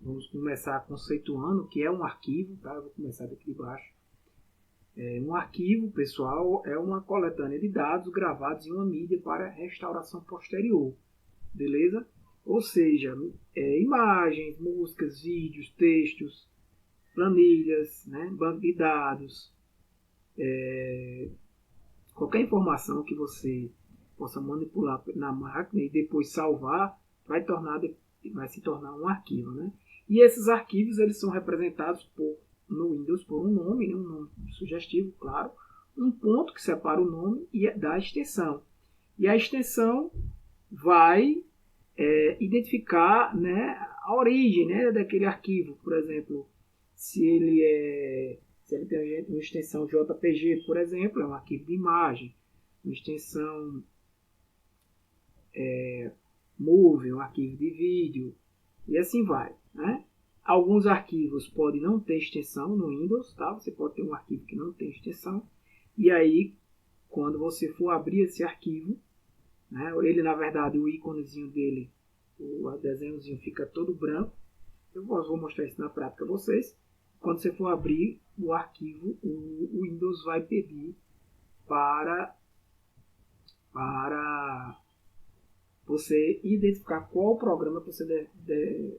Vamos começar conceituando o que é um arquivo, tá? Eu vou começar daqui de baixo. Um arquivo, pessoal, é uma coletânea de dados gravados em uma mídia para restauração posterior, beleza? Ou seja, imagens, músicas, vídeos, textos, planilhas, né? Banco de dados, qualquer informação que você possa manipular na máquina e depois salvar, vai se tornar um arquivo, né? E esses arquivos eles são representados no Windows por um nome, né? Um nome sugestivo, claro, um ponto que separa o nome da extensão. E a extensão vai identificar, né, a origem, né, daquele arquivo. Por exemplo, se ele tem uma extensão JPG, por exemplo, é um arquivo de imagem. Uma extensão Movie, um arquivo de vídeo, e assim vai, né? Alguns arquivos podem não ter extensão no Windows, tá? Você pode ter um arquivo que não tem extensão, e aí, quando você for abrir esse arquivo, né, ele, na verdade, o íconezinho dele, o desenhozinho fica todo branco. Eu vou mostrar isso na prática a vocês. Quando você for abrir o arquivo, o Windows vai pedir para você identificar qual programa você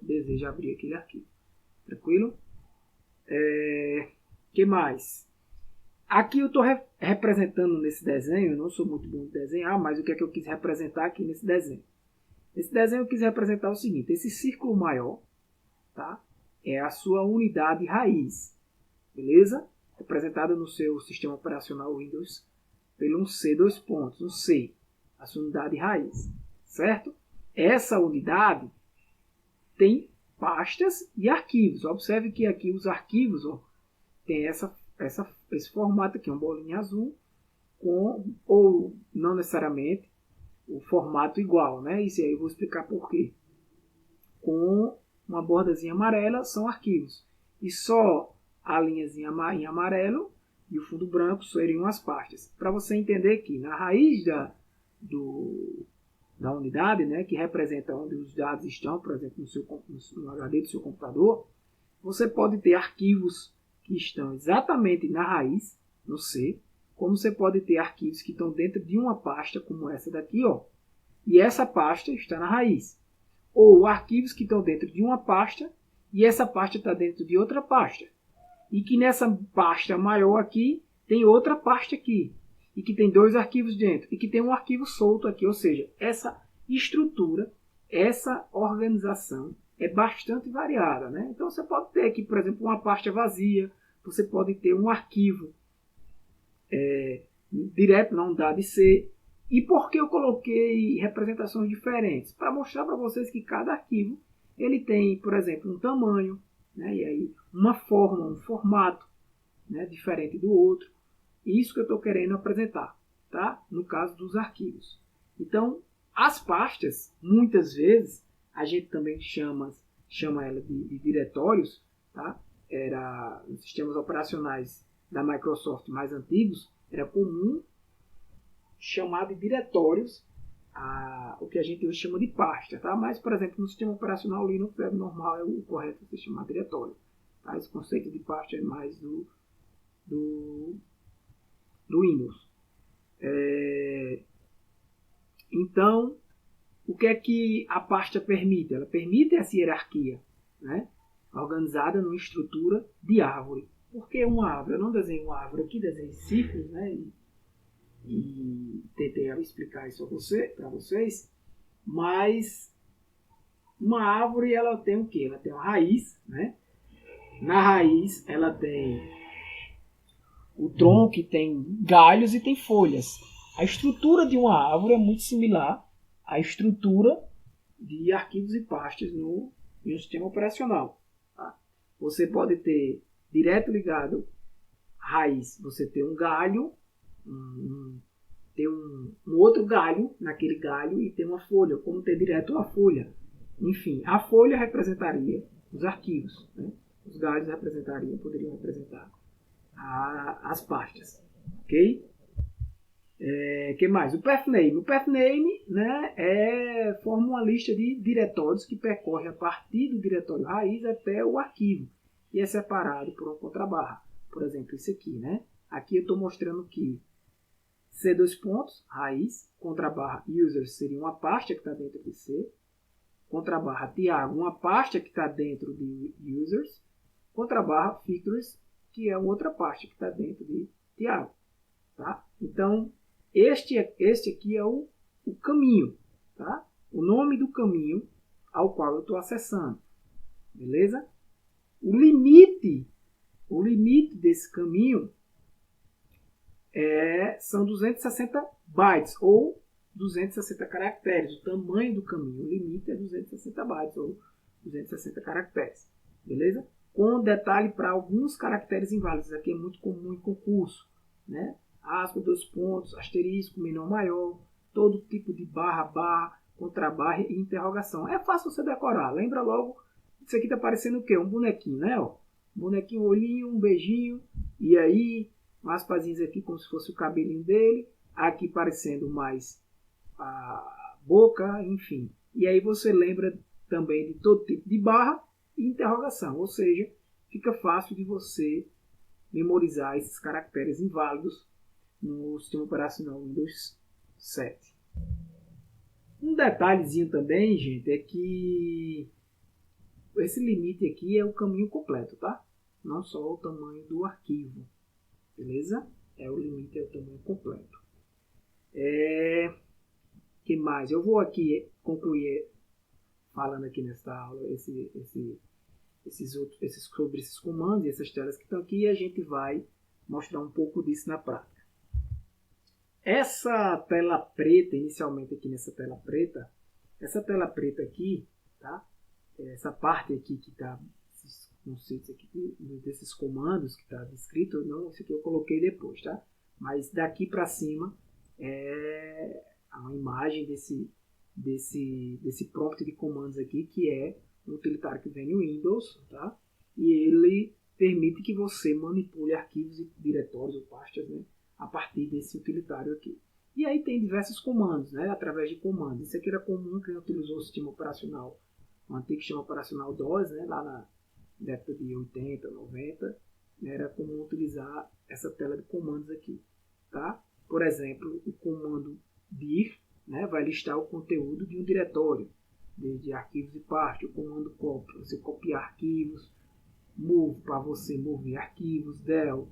deseja abrir aquele arquivo. Tranquilo? Que mais? Aqui eu estou representando nesse desenho, eu não sou muito bom de desenhar, mas o que é que eu quis representar aqui nesse desenho? Nesse desenho eu quis representar o seguinte: esse círculo maior, tá, é a sua unidade raiz, beleza? Representada no seu sistema operacional Windows pelo um C, dois pontos, um C, a sua unidade raiz, certo? Essa unidade tem pastas e arquivos. Observe que aqui os arquivos, ó, tem esse formato aqui, uma bolinha azul, ou não necessariamente o formato igual, né? Isso aí eu vou explicar por quê. Com uma bordazinha amarela são arquivos. E só a linhazinha em amarelo e o fundo branco seriam as pastas. Para você entender que na raiz da unidade, né, que representa onde os dados estão, por exemplo, no HD do seu computador, você pode ter arquivos que estão exatamente na raiz, no C, como você pode ter arquivos que estão dentro de uma pasta, como essa daqui, ó, e essa pasta está na raiz. Ou arquivos que estão dentro de uma pasta e essa pasta está dentro de outra pasta. E que nessa pasta maior aqui tem outra pasta aqui. E que tem dois arquivos dentro. E que tem um arquivo solto aqui. Ou seja, essa estrutura, essa organização é bastante variada, né? Então você pode ter aqui, por exemplo, uma pasta vazia. Você pode ter um arquivo direto na unidade C. E por que eu coloquei representações diferentes? Para mostrar para vocês que cada arquivo ele tem, por exemplo, um tamanho, né? E aí uma forma, um formato, né, diferente do outro. Isso que eu estou querendo apresentar, tá? No caso dos arquivos. Então, as pastas, muitas vezes, a gente também chama ela de diretórios, tá? Nos sistemas operacionais da Microsoft mais antigos, era comum chamar de diretórios o que a gente hoje chama de pasta, tá? Mas, por exemplo, no sistema operacional Linux é normal, é o correto você chamar de diretório. Tá? Esse conceito de pasta é mais do Windows. Então, o que é que a pasta permite? Ela permite essa hierarquia, né, organizada numa estrutura de árvore. Por que uma árvore? Eu não desenho uma árvore aqui, desenho círculos, né, e tentei explicar isso para vocês, mas uma árvore ela tem o quê? Ela tem uma raiz, né? Na raiz ela tem o tronco, que tem galhos e tem folhas. A estrutura de uma árvore é muito similar à estrutura de arquivos e pastas no sistema operacional. Tá? Você pode ter direto ligado à raiz, você tem um galho, tem um outro galho naquele galho e tem uma folha, como ter direto uma folha. Enfim, a folha representaria os arquivos, né? Os galhos poderiam representar as pastas, ok? Que mais? O pathname. O pathname, né, forma uma lista de diretórios que percorre a partir do diretório raiz até o arquivo e é separado por uma contrabarra. Por exemplo, isso aqui, né? Aqui eu estou mostrando que C dois pontos, raiz, contrabarra users seria uma pasta que está dentro de C, contrabarra Tiago, uma pasta que está dentro de users, contrabarra features, que é outra pasta que está dentro de Tiago. Tá? Então, este aqui é o caminho, tá? O nome do caminho ao qual eu estou acessando. Beleza? O limite desse caminho são 260 bytes ou 260 caracteres. O tamanho do caminho, o limite é 260 bytes ou 260 caracteres. Beleza? Com detalhe para alguns caracteres inválidos. Aqui é muito comum em concurso, né? Aspa, dois pontos, asterisco, menor, maior, todo tipo de barra, contrabarra e interrogação. É fácil você decorar. Lembra logo, isso aqui está parecendo o quê? Um bonequinho, né? Ó, um bonequinho, um olhinho, um beijinho, e aí umas aspasinhas aqui como se fosse o cabelinho dele, aqui parecendo mais a boca, enfim. E aí você lembra também de todo tipo de barra e interrogação, ou seja, fica fácil de você memorizar esses caracteres inválidos no sistema operacional Windows 7. Um detalhezinho também, gente, é que esse limite aqui é o caminho completo, tá? Não só o tamanho do arquivo, beleza? O limite é o tamanho completo. Que mais? Eu vou aqui concluir falando aqui nesta aula sobre esses comandos e essas telas que estão aqui, e a gente vai mostrar um pouco disso na prática. Essa tela preta, inicialmente aqui nessa tela preta, essa tela preta aqui, tá? Essa parte aqui que está, esses conceitos aqui desses comandos que está descrito, não, isso aqui eu coloquei depois, tá? Mas daqui para cima é uma imagem desse prompt de comandos aqui, que é um utilitário que vem no Windows, tá? E ele permite que você manipule arquivos e diretórios ou pastas, né, a partir desse utilitário aqui. E aí tem diversos comandos, né, através de comandos. Isso aqui era comum quem utilizou o sistema operacional, o antigo sistema operacional DOS, né, lá na década de 80, 90, era comum utilizar essa tela de comandos aqui. Tá? Por exemplo, o comando dir, né, vai listar o conteúdo de um diretório, de arquivos e pastas. O comando copy, para você copiar arquivos. Move, para você mover arquivos. Del,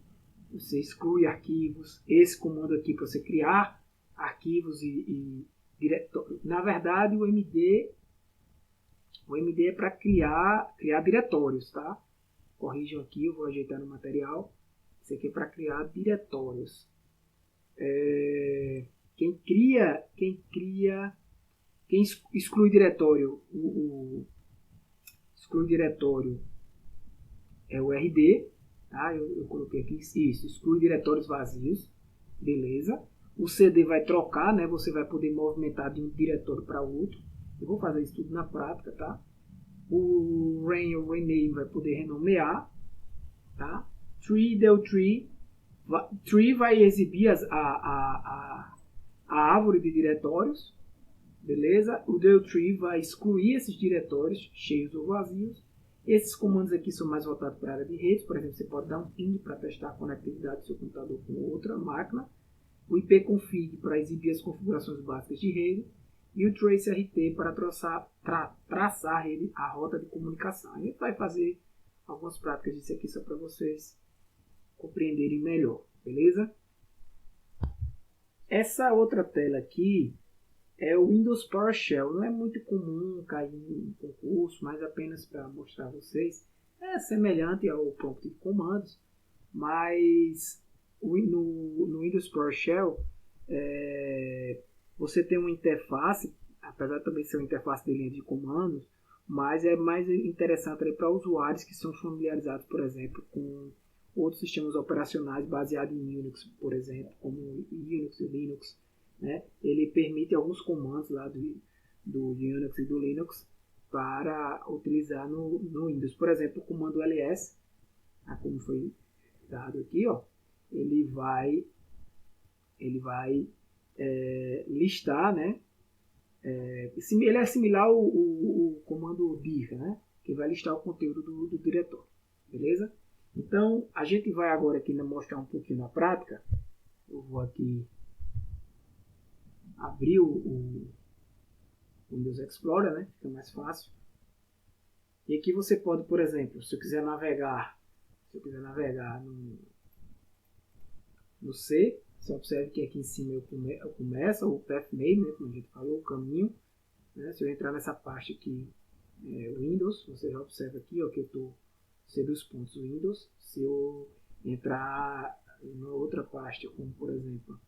você exclui arquivos. Esse comando aqui para você criar arquivos e diretórios. Na verdade, o MD é para criar diretórios, tá? Corrijam aqui, eu vou ajeitar no material. Isso aqui é para criar diretórios. Quem exclui diretório, exclui diretório é o RD, tá? Eu coloquei aqui isso, exclui diretórios vazios, beleza? O CD vai trocar, né? Você vai poder movimentar de um diretório para outro. Eu vou fazer isso tudo na prática, tá? O rename vai poder renomear, tá? Del tree vai exibir a árvore de diretórios, beleza? O del tree vai excluir esses diretórios cheios ou vazios. Esses comandos aqui são mais voltados para a área de redes. Por exemplo, você pode dar um ping para testar a conectividade do seu computador com outra máquina. O ipconfig para exibir as configurações básicas de rede. E o traceRT para traçar a rota de comunicação. A gente vai fazer algumas práticas disso aqui só para vocês compreenderem melhor, beleza? Essa outra tela aqui é o Windows PowerShell. Não é muito comum cair em concurso, mas apenas para mostrar a vocês. É semelhante ao prompt de comandos, mas no Windows PowerShell você tem uma interface, apesar de também ser uma interface de linha de comandos, mas é mais interessante para usuários que são familiarizados, por exemplo, com outros sistemas operacionais baseados em Unix, por exemplo, como Unix e Linux, né? Ele permite alguns comandos lá do Unix e do Linux para utilizar no Windows. Por exemplo, o comando ls, como foi dado aqui, ó, ele vai ele vai listar, né? Ele é similar ao comando dir, né? Que vai listar o conteúdo do diretório, beleza? Então, a gente vai agora aqui mostrar um pouquinho na prática. Eu vou aqui abrir o Windows Explorer, né? Fica mais fácil. E aqui você pode, por exemplo, se eu quiser navegar no C, você observe que aqui em cima eu começo o path name, né, como a gente falou, o caminho. Né? Se eu entrar nessa parte aqui, Windows, você já observa aqui, ó, que eu estou C dos pontos Windows. Se eu entrar em outra pasta, como por exemplo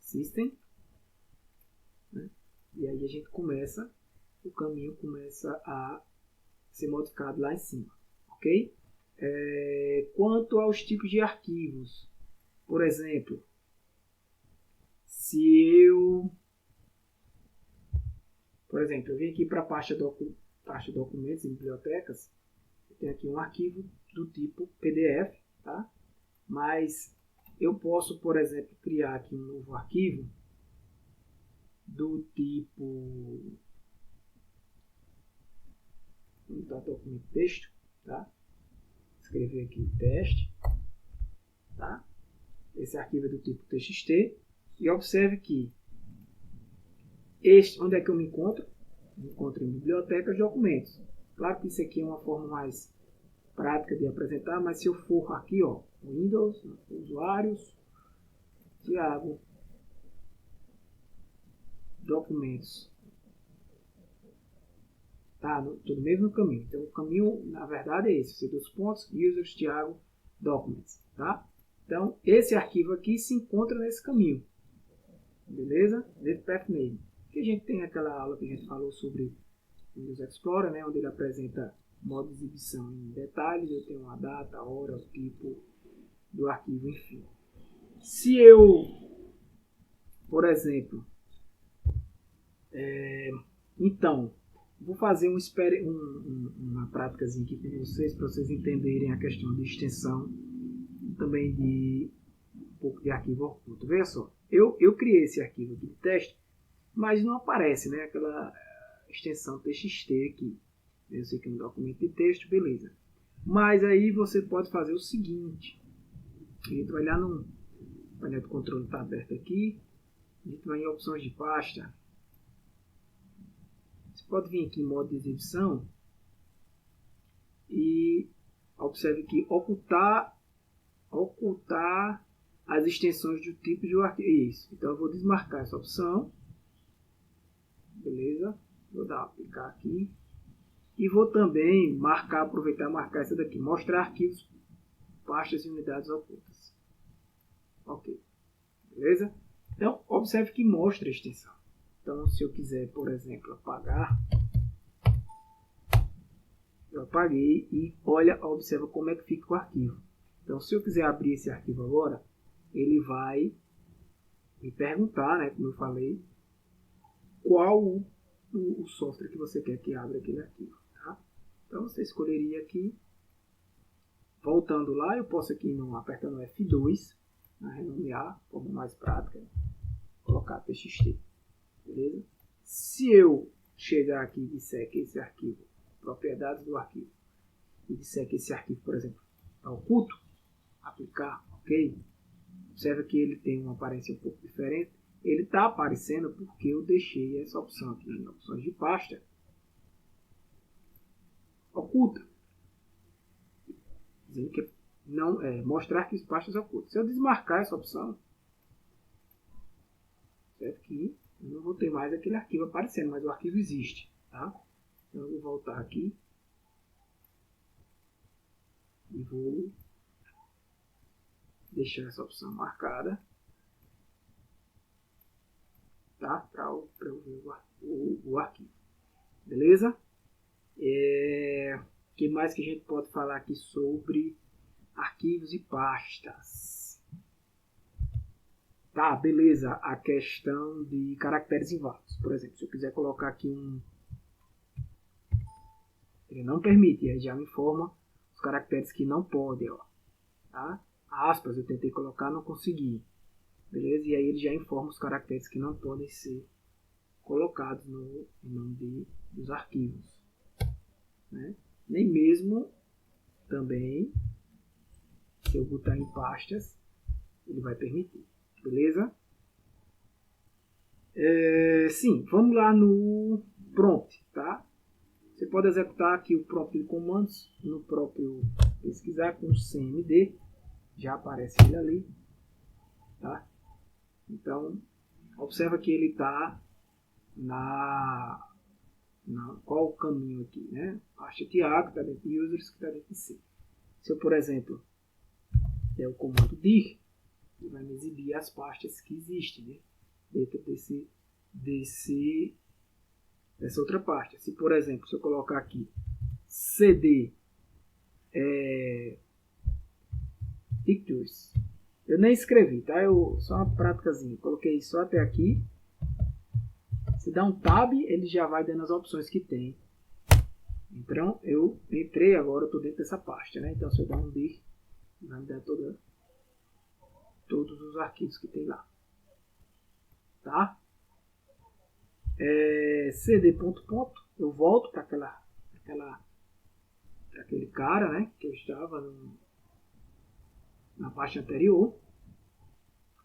System, né? E aí a gente começa, o caminho começa a ser modificado lá em cima, ok? Quanto aos tipos de arquivos, por exemplo, eu vim aqui para a pasta documentos e bibliotecas, eu tenho aqui um arquivo do tipo PDF, tá? Mas eu posso, por exemplo, criar aqui um novo arquivo do tipo documento texto, tá? Escrever aqui teste, tá? Esse arquivo é do tipo txt e observe que onde é que eu me encontro? Me encontro em bibliotecas de documentos. Claro que isso aqui é uma forma mais prática de apresentar, mas se eu for aqui, ó, Windows, usuários, Thiago, documentos, tá? Estou no mesmo caminho. Então o caminho, na verdade, é esse: dos pontos, users, Thiago, documents, tá? Então esse arquivo aqui se encontra nesse caminho, beleza? Nesse path name. Que a gente tem aquela aula que a gente falou sobre Windows Explorer, né, onde ele apresenta modo de exibição em detalhes. Eu tenho a data, a hora, o tipo do arquivo, enfim. Se eu, por exemplo, então, vou fazer uma práticazinha aqui com vocês, para vocês entenderem a questão de extensão e também de um pouco de arquivo oculto. Veja só, eu criei esse arquivo aqui de teste, mas não aparece, né, aquela extensão txt aqui. Eu sei que é um documento de texto, beleza. Mas aí você pode fazer o seguinte: a gente vai lá no painel de controle, está aberto aqui, a gente vai em opções de pasta. Você pode vir aqui em modo de exibição e observe que ocultar as extensões do tipo de arquivo. Isso. Então eu vou desmarcar essa opção. Beleza? Vou dar aplicar aqui. E vou também aproveitar e marcar essa daqui. Mostrar arquivos, pastas e unidades ocultas. Ok. Beleza? Então, observe que mostra a extensão. Então, se eu quiser, por exemplo, apagar, eu apaguei e observa como é que fica o arquivo. Então, se eu quiser abrir esse arquivo agora, ele vai me perguntar, né, como eu falei, qual o software que você quer que abra aquele arquivo. Tá? Então, você escolheria aqui. Voltando lá, eu posso aqui, apertando F2, renomear, forma mais prática, colocar txt. Beleza? Se eu chegar aqui e disser que esse arquivo, propriedades do arquivo, e disser que esse arquivo, por exemplo, está oculto, aplicar, ok? Observa que ele tem uma aparência um pouco diferente. Ele está aparecendo porque eu deixei essa opção aqui em opções de pasta oculta, dizendo que não mostrar que as pastas ocultas. Se eu desmarcar essa opção, certo que eu não vou ter mais aquele arquivo aparecendo, mas o arquivo existe, tá? Então eu vou voltar aqui e vou deixar essa opção marcada, tá? Para eu ver o arquivo, beleza? O que mais que a gente pode falar aqui sobre arquivos e pastas? Tá, beleza. A questão de caracteres inválidos. Por exemplo, se eu quiser colocar aqui ele não permite, ele já me informa os caracteres que não podem, ó. Tá? Aspas, eu tentei colocar, não consegui. beleza? E aí ele já informa os caracteres que não podem ser colocados no nome dos arquivos, né? Nem mesmo também, se eu botar em pastas, ele vai permitir, beleza? Sim, vamos lá no prompt, tá? Você pode executar aqui o prompt de comandos no próprio pesquisar com o CMD, já aparece ele ali, tá? Então, observa que ele está qual o caminho aqui, né? Pasta Tiago, que está dentro de users, que está dentro de C. Se eu, por exemplo, der o comando dir, ele vai me exibir as pastas que existem, né? Dentro dessa outra pasta. Se, por exemplo, se eu colocar aqui cd pictures, eu nem escrevi, tá? Só uma práticazinha, coloquei só até aqui. Se dá um tab, ele já vai dando as opções que tem. Então eu entrei agora, eu estou dentro dessa pasta, né? Então se eu dar um dir, vai me dar todos os arquivos que tem lá, tá? cd. Eu volto para aquele cara, né? Que eu estava na pasta anterior,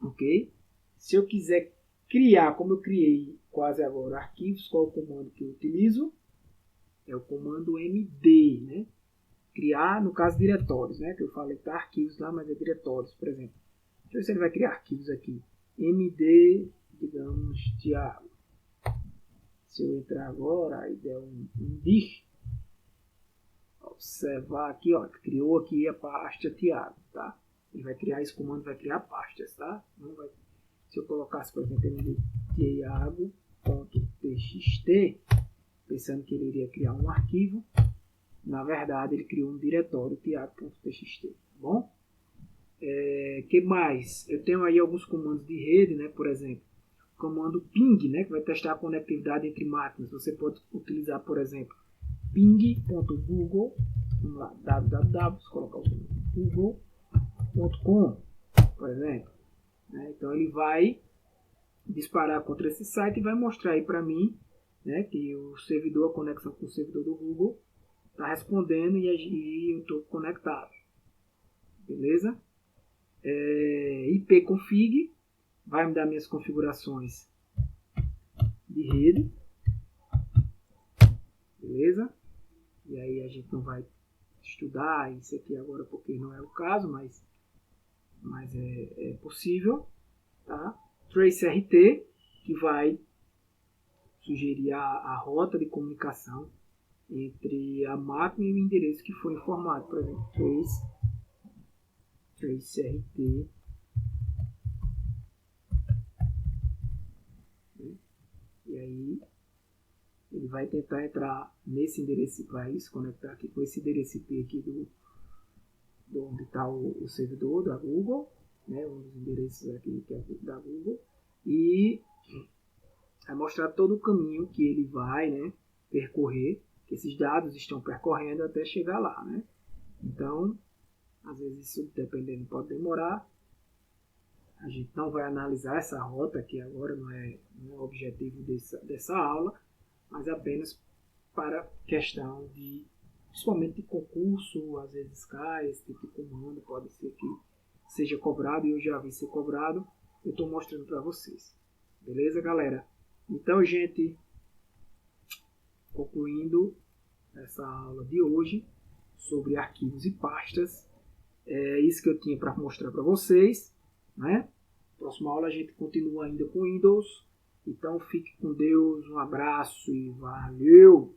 ok? Se eu quiser criar, como eu criei quase agora arquivos, qual é o comando que eu utilizo? É o comando md, né? Criar, no caso, diretórios, né? Que eu falei que tá arquivos lá, mas é diretórios, por exemplo. Deixa eu ver se ele vai criar arquivos aqui. md, digamos, Tiago. Se eu entrar agora e der um dir, observar aqui, ó, criou aqui a pasta Tiago, tá? Ele vai criar esse comando, vai criar pastas, tá? Não vai. Se eu colocasse, por exemplo, md tiago.txt, pensando que ele iria criar um arquivo, na verdade ele criou um diretório tiago.txt, tá bom? Que mais? Eu tenho aí alguns comandos de rede, né? Por exemplo, o comando ping, né? Que vai testar a conectividade entre máquinas. Você pode utilizar, por exemplo, ping.google, vamos lá, www, vou colocar o google.com, por exemplo, né? Então ele vai disparar contra esse site e vai mostrar aí para mim, né, que o servidor, a conexão com o servidor do Google está respondendo e eu estou conectado, beleza? ipconfig vai me dar minhas configurações de rede, beleza? E aí a gente não vai estudar isso aqui agora porque não é o caso, mas é possível, tá? TraceRT, que vai sugerir a rota de comunicação entre a máquina e o endereço que foi informado. Por exemplo, TraceRT, né? E aí ele vai tentar entrar nesse endereço, vai se conectar aqui com esse endereço IP aqui do onde está o servidor da Google, né? Um dos endereços aqui que é da Google, e vai mostrar todo o caminho que ele vai, né, percorrer, que esses dados estão percorrendo até chegar lá, né? Então, às vezes isso, dependendo, pode demorar. A gente não vai analisar essa rota aqui agora, não é o objetivo dessa aula, mas apenas para questão de, principalmente de concurso, às vezes cai, esse tipo de comando pode ser que seja cobrado, e eu já vi ser cobrado, eu estou mostrando para vocês. Beleza, galera? Então, gente, concluindo essa aula de hoje sobre arquivos e pastas, é isso que eu tinha para mostrar para vocês, né? Próxima aula a gente continua ainda com Windows. Então fique com Deus, um abraço e valeu!